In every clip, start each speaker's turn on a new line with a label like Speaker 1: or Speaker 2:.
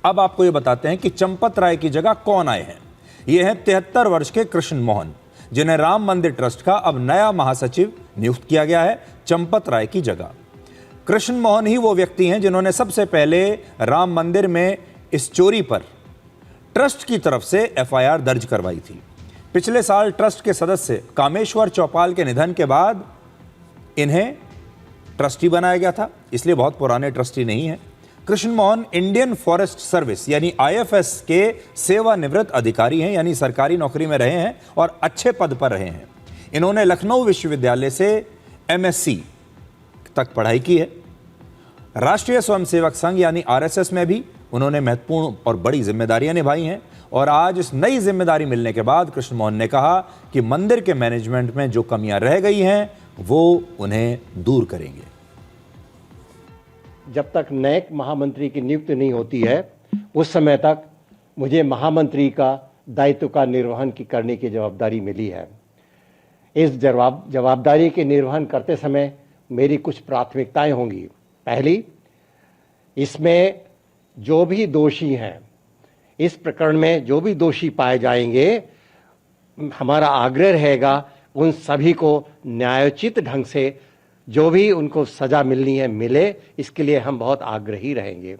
Speaker 1: अब आपको ये बताते हैं कि चंपत राय की जगह कौन आए हैं। ये हैं 73 वर्ष के कृष्ण मोहन, जिन्हें राम मंदिर ट्रस्ट का अब नया महासचिव नियुक्त किया गया है चंपत राय की जगह। कृष्ण मोहन ही वो व्यक्ति हैं जिन्होंने सबसे पहले राम मंदिर में इस चोरी पर ट्रस्ट की तरफ से एफआईआर दर्ज करवाई थी। पिछले साल ट्रस्ट के सदस्य कामेश्वर चौपाल के निधन के बाद इन्हें ट्रस्टी बनाया गया था, इसलिए बहुत पुराने ट्रस्टी नहीं है। Krishna Mohan Indian forest service यानी आईएफएस के सेवानिवृत्त अधिकारी हैं, यानी सरकारी नौकरी में रहे हैं और अच्छे पद पर रहे हैं। इन्होंने लखनऊ विश्वविद्यालय से एमएससी तक पढ़ाई की है। राष्ट्रीय स्वयंसेवक संघ यानी आरएसएस में भी उन्होंने महत्वपूर्ण और बड़ी जिम्मेदारियां निभाई हैं और आज इस नई जिम्मेदारी मिलने के बाद कृष्ण मोहन ने कहा कि मंदिर के मैनेजमेंट में जो कमियां रह गई हैं वो उन्हें दूर करेंगे।
Speaker 2: जब तक नए महामंत्री की नियुक्ति नहीं होती है उस समय तक मुझे महामंत्री का दायित्व का निर्वहन करने की जवाबदारी मिली है। इस जवाबदारी के निर्वहन करते समय मेरी कुछ प्राथमिकताएं होंगी। पहली, इसमें जो भी दोषी हैं, इस प्रकरण में जो भी दोषी पाए जाएंगे, हमारा आग्रह रहेगा उन सभी को न्यायोचित ढंग से जो भी उनको सजा मिलनी है मिले, इसके लिए हम बहुत आग्रही रहेंगे।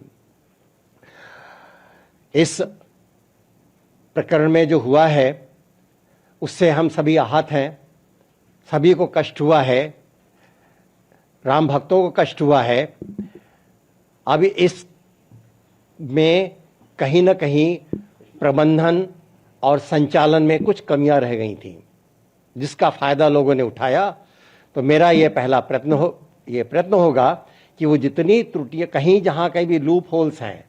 Speaker 2: इस प्रकरण में जो हुआ है उससे हम सभी आहत हैं, सभी को कष्ट हुआ है, राम भक्तों को कष्ट हुआ है। अब इस में कहीं ना कहीं प्रबंधन और संचालन में कुछ कमियां रह गई थी, जिसका फायदा लोगों ने उठाया। तो मेरा ये पहला प्रयत्न होगा कि वो जितनी त्रुटियां जहां कहीं भी लूप होल्स हैं,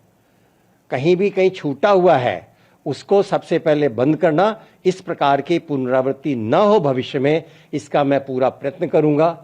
Speaker 2: कहीं छूटा हुआ है, उसको सबसे पहले बंद करना। इस प्रकार की पुनरावृत्ति न हो भविष्य में, इसका मैं पूरा प्रयत्न करूंगा।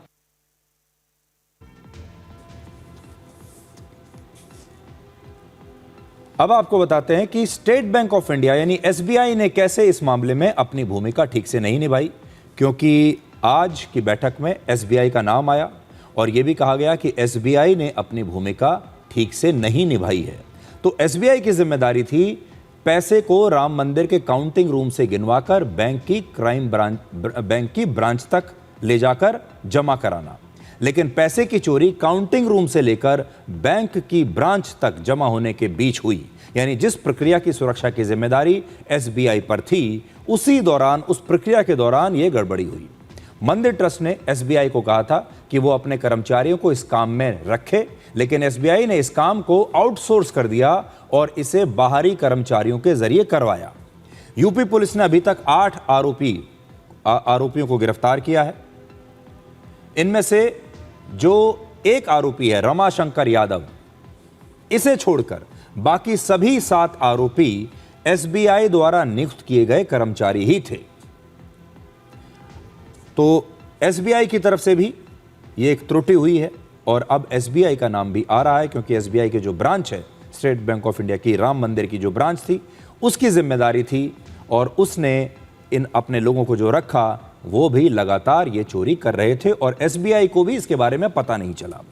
Speaker 1: अब आपको बताते हैं कि स्टेट बैंक ऑफ इंडिया यानी एसबीआई ने कैसे इस मामले में अपनी भूमिका ठीक से नहीं निभाई, क्योंकि आज की बैठक में एसबीआई का नाम आया और यह भी कहा गया कि एसबीआई ने अपनी भूमिका ठीक से नहीं निभाई है। तो एसबीआई की जिम्मेदारी थी पैसे को राम मंदिर के काउंटिंग रूम से गिनवाकर बैंक की ब्रांच तक ले जाकर जमा कराना, लेकिन पैसे की चोरी काउंटिंग रूम से लेकर बैंक की ब्रांच तक जमा होने के बीच हुई। यानी जिस प्रक्रिया की सुरक्षा की जिम्मेदारी एसबीआई पर थी, उसी दौरान, उस प्रक्रिया के दौरान यह गड़बड़ी हुई। मंदिर ट्रस्ट ने एसबीआई को कहा था कि वो अपने कर्मचारियों को इस काम में रखे, लेकिन एसबीआई ने इस काम को आउटसोर्स कर दिया और इसे बाहरी कर्मचारियों के जरिए करवाया। यूपी पुलिस ने अभी तक 8 आरोपियों को गिरफ्तार किया है। इनमें से जो एक आरोपी है रमाशंकर यादव, इसे छोड़कर बाकी सभी 7 आरोपी एसबीआई द्वारा नियुक्त किए गए कर्मचारी ही थे। तो एसबीआई की तरफ से भी यह एक त्रुटि हुई है और अब एसबीआई का नाम भी आ रहा है, क्योंकि एसबीआई के जो ब्रांच है, स्टेट बैंक ऑफ इंडिया की राम मंदिर की जो ब्रांच थी, उसकी जिम्मेदारी थी और उसने इन अपने लोगों को जो रखा वो भी लगातार ये चोरी कर रहे थे और एसबीआई को भी इसके बारे में पता नहीं चला।